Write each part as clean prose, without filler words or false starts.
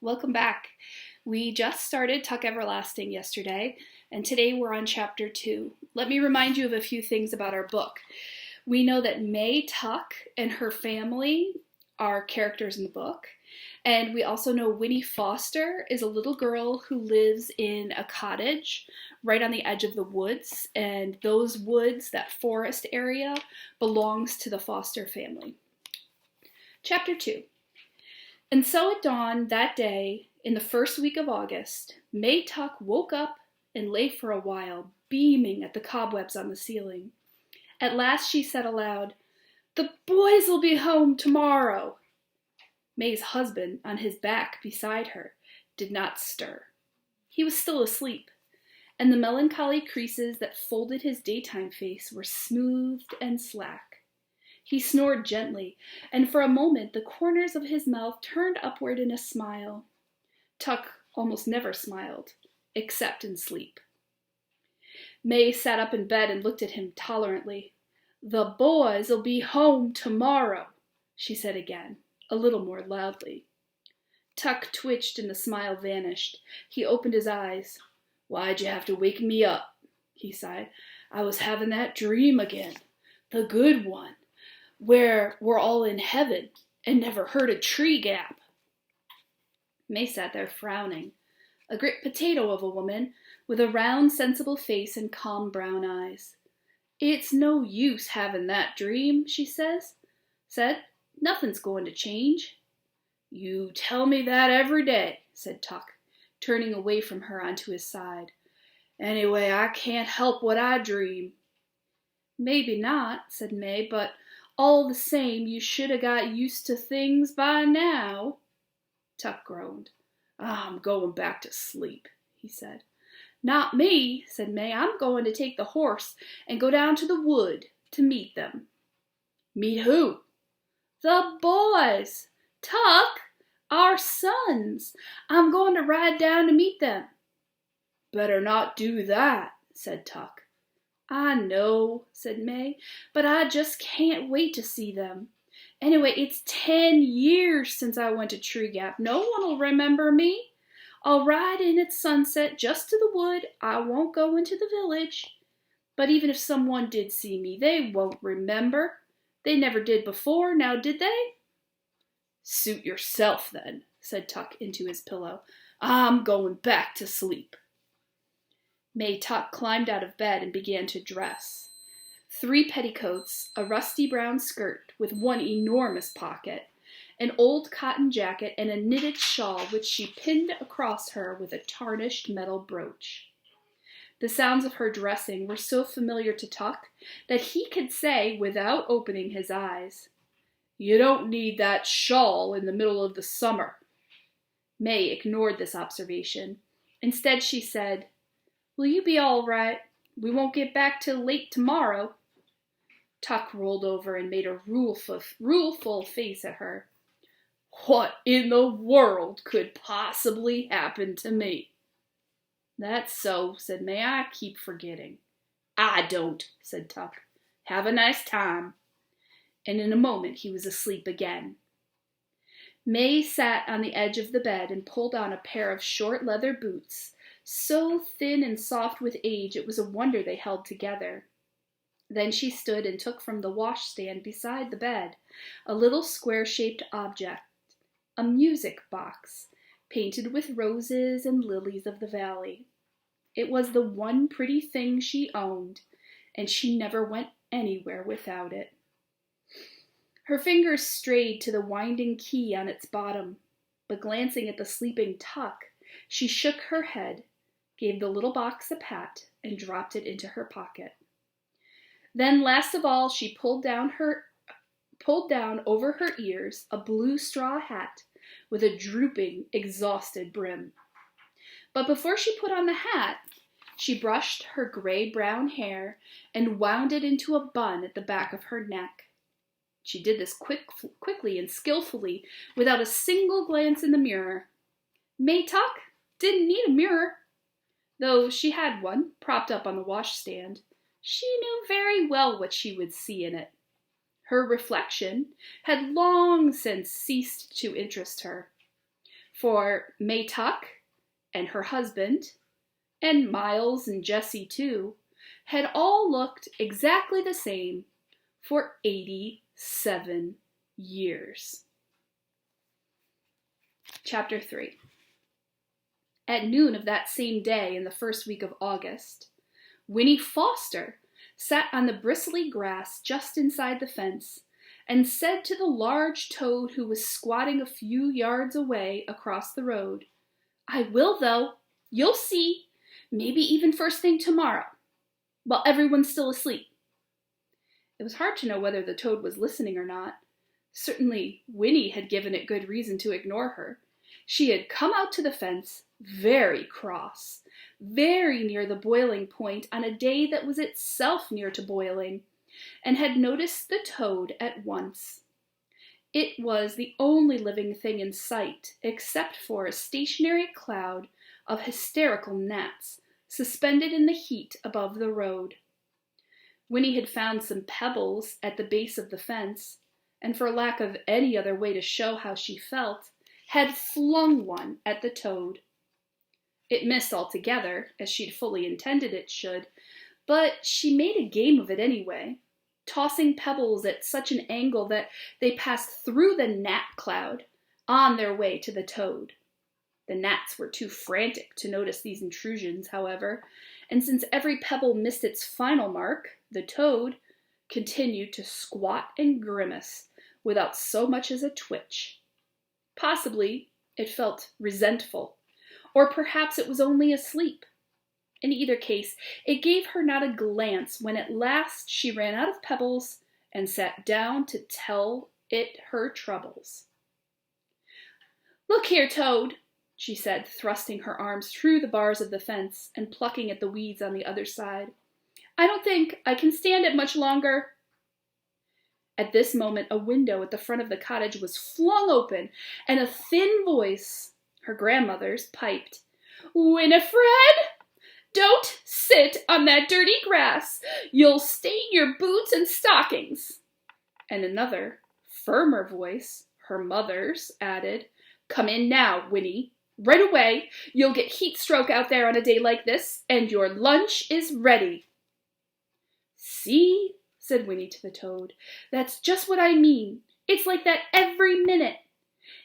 Welcome back. We just started Tuck Everlasting yesterday, and today we're on chapter 2. Let me remind you of a few things about our book. We know that May Tuck and her family are characters in the book, and we also know Winnie Foster is a little girl who lives in a cottage right on the edge of the woods, and those woods, that forest area, belongs to the Foster family. Chapter 2. And so at dawn that day, in the first week of August, May Tuck woke up and lay for a while, beaming at the cobwebs on the ceiling. At last she said aloud, "The boys will be home tomorrow." May's husband, on his back beside her, did not stir. He was still asleep, and the melancholy creases that folded his daytime face were smoothed and slack. He snored gently, and for a moment the corners of his mouth turned upward in a smile. Tuck almost never smiled, except in sleep. May sat up in bed and looked at him tolerantly. "The boys'll be home tomorrow," she said again, a little more loudly. Tuck twitched and the smile vanished. He opened his eyes. "Why'd you have to wake me up?" he sighed. "I was having that dream again. The good one. Where we're all in heaven and never heard a tree gap." May sat there frowning, a great potato of a woman with a round, sensible face and calm brown eyes. "It's no use having that dream," she said. "Nothing's going to change." "You tell me that every day," said Tuck, turning away from her onto his side. "Anyway, I can't help what I dream." "Maybe not," said May, "but all the same, you should have got used to things by now." Tuck groaned. "I'm going back to sleep," he said. "Not me," said May. "I'm going to take the horse and go down to the wood to meet them." "Meet who?" "The boys. Tuck, our sons. I'm going to ride down to meet them." "Better not do that," said Tuck. "I know," said May, "but I just can't wait to see them. Anyway, it's 10 years since I went to Tree Gap. No one'll remember me. I'll ride in at sunset just to the wood. I won't go into the village. But even if someone did see me, they won't remember. They never did before, now did they?" "Suit yourself, then," said Tuck into his pillow. "I'm going back to sleep." May Tuck climbed out of bed and began to dress. 3 petticoats, a rusty brown skirt with one enormous pocket, an old cotton jacket, and a knitted shawl which she pinned across her with a tarnished metal brooch. The sounds of her dressing were so familiar to Tuck that he could say, without opening his eyes, "You don't need that shawl in the middle of the summer." May ignored this observation. Instead she said, "Will you be all right? We won't get back till late tomorrow." Tuck rolled over and made a rueful face at her. "What in the world could possibly happen to me?" "That's so," said May. "I keep forgetting." "I don't," said Tuck. "Have a nice time." And in a moment he was asleep again. May sat on the edge of the bed and pulled on a pair of short leather boots, so thin and soft with age it was a wonder they held together. Then she stood and took from the washstand beside the bed a little square-shaped object, a music box, painted with roses and lilies of the valley. It was the one pretty thing she owned, and she never went anywhere without it. Her fingers strayed to the winding key on its bottom, but glancing at the sleeping Tuck, she shook her head, gave the little box a pat, and dropped it into her pocket. Then, last of all, she pulled down over her ears a blue straw hat with a drooping, exhausted brim. But before she put on the hat, she brushed her gray-brown hair and wound it into a bun at the back of her neck. She did this quickly and skillfully, without a single glance in the mirror. May Tuck didn't need a mirror. Though she had one, propped up on the washstand, she knew very well what she would see in it. Her reflection had long since ceased to interest her. for May Tuck and her husband, and Miles and Jessie too, had all looked exactly the same for 87 years. Chapter 3. At noon of that same day in the first week of August, Winnie Foster sat on the bristly grass just inside the fence and said to the large toad who was squatting a few yards away across the road, "I will, though. You'll see. Maybe even first thing tomorrow, while everyone's still asleep." It was hard to know whether the toad was listening or not. Certainly, Winnie had given it good reason to ignore her. She had come out to the fence, very cross, very near the boiling point on a day that was itself near to boiling, and had noticed the toad at once. It was the only living thing in sight, except for a stationary cloud of hysterical gnats suspended in the heat above the road. Winnie had found some pebbles at the base of the fence, and for lack of any other way to show how she felt, had flung one at the toad. It missed altogether, as she'd fully intended it should, but she made a game of it anyway, tossing pebbles at such an angle that they passed through the gnat cloud on their way to the toad. The gnats were too frantic to notice these intrusions, however, and since every pebble missed its final mark, the toad continued to squat and grimace without so much as a twitch. Possibly it felt resentful, or perhaps it was only asleep. In either case, it gave her not a glance when at last she ran out of pebbles and sat down to tell it her troubles. "Look here, Toad," she said, thrusting her arms through the bars of the fence and plucking at the weeds on the other side. "I don't think I can stand it much longer." At this moment, a window at the front of the cottage was flung open, and a thin voice, her grandmother's, piped, "Winifred, don't sit on that dirty grass. You'll stain your boots and stockings." And another, firmer voice, her mother's, added, "Come in now, Winnie. Right away. You'll get heat stroke out there on a day like this, and your lunch is ready." "See?" said Winnie to the toad. "That's just what I mean. It's like that every minute.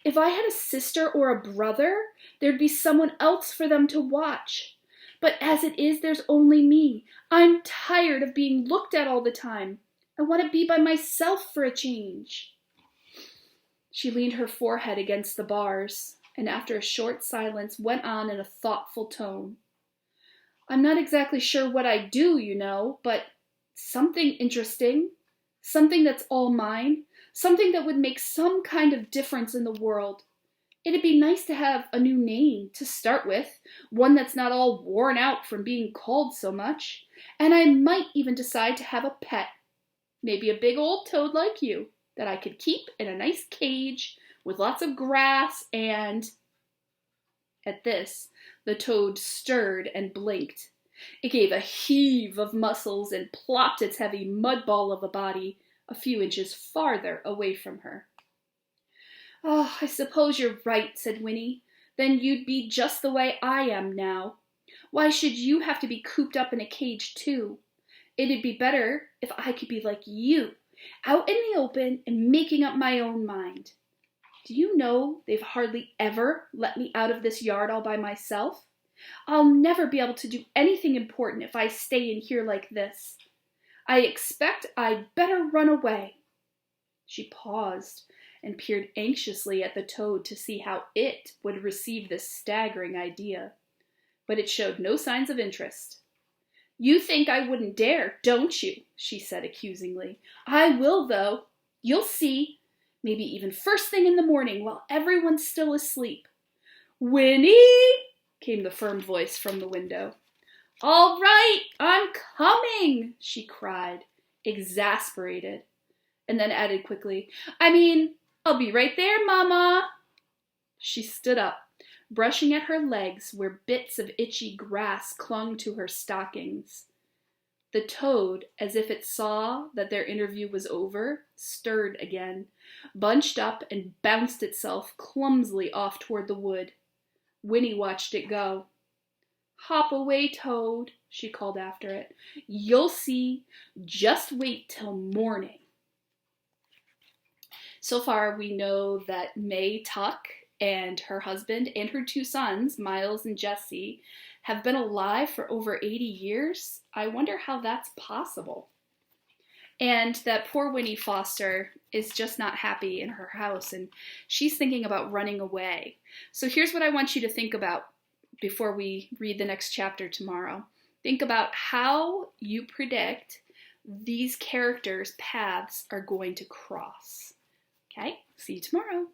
If I had a sister or a brother, there'd be someone else for them to watch. But as it is, there's only me. I'm tired of being looked at all the time. I want to be by myself for a change." She leaned her forehead against the bars, and after a short silence went on in a thoughtful tone. "I'm not exactly sure what I'd do, you know, but something interesting, something that's all mine, something that would make some kind of difference in the world. It'd be nice to have a new name to start with, one that's not all worn out from being called so much, and I might even decide to have a pet, maybe a big old toad like you, that I could keep in a nice cage with lots of grass and—" At this, the toad stirred and blinked. It gave a heave of muscles and plopped its heavy mud ball of a body a few inches farther away from her. "Oh, I suppose you're right," said Winnie. "Then you'd be just the way I am now. Why should you have to be cooped up in a cage too? It'd be better if I could be like you, out in the open and making up my own mind. Do you know they've hardly ever let me out of this yard all by myself? I'll never be able to do anything important if I stay in here like this. I expect I'd better run away." She paused and peered anxiously at the toad to see how it would receive this staggering idea, but it showed no signs of interest. "You think I wouldn't dare, don't you?" she said accusingly. "I will, though. You'll see. Maybe even first thing in the morning while everyone's still asleep." "Winnie!" came the firm voice from the window. "All right, I'm coming," she cried, exasperated, and then added quickly, I'll be right there, Mama." She stood up, brushing at her legs where bits of itchy grass clung to her stockings. The toad, as if it saw that their interview was over, stirred again, bunched up and bounced itself clumsily off toward the wood. Winnie watched it go. "Hop away, Toad," she called after it. "You'll see. Just wait till morning." So far, we know that May Tuck and her husband and her two sons, Miles and Jesse, have been alive for over 80 years. I wonder how that's possible. And that poor Winnie Foster is just not happy in her house, and she's thinking about running away. So here's what I want you to think about before we read the next chapter tomorrow. Think about how you predict these characters' paths are going to cross. Okay, see you tomorrow.